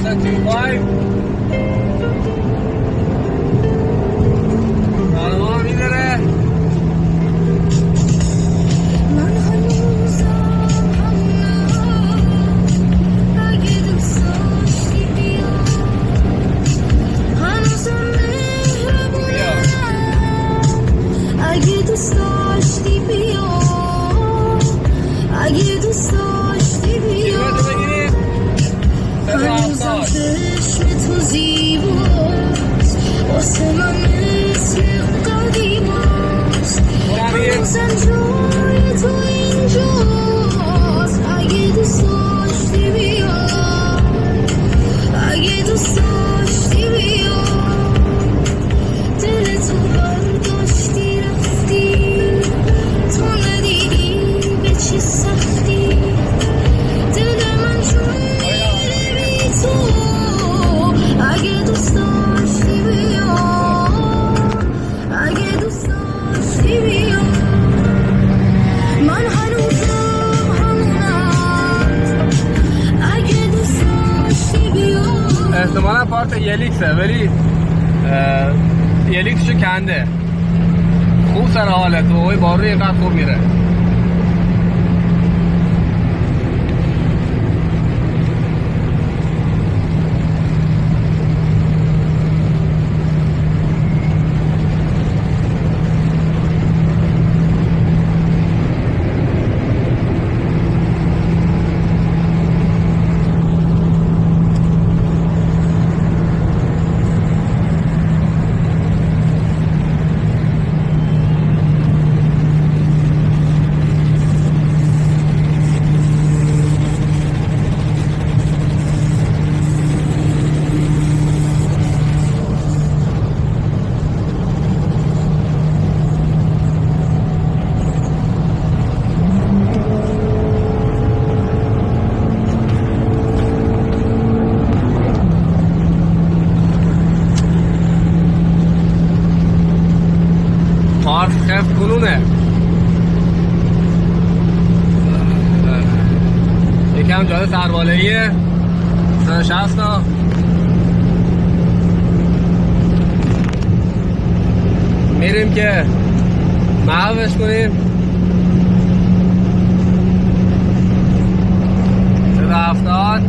25 راهنما میداره. اگه دوست داشتی بیا، اگه دوست داشتی بیا، هنوزم چشم تو زیباست، واسه من مثل قدیماست، هنوزم جای تو اینجاست. اگه دوست داشتی بیا، اگه دوست داشتی بیا، دل تو برداشتی رفتی، تو ندیدی به چه سختی، دل من جون میره بی تو. اگه دوست داشتی بیا، اگه دوست داشتی بیا، من هنوزم همونم. اگه دوست داشتی بیا. احتمالا پارت یلیکسه ولی یلیکسشو کنده. خوب سر حالت و اوی بارو اینقدر خوب میره. حرف خفت کنونه. یکم جاده سربالاییه 160 تا میریم که محوش کنیم. 170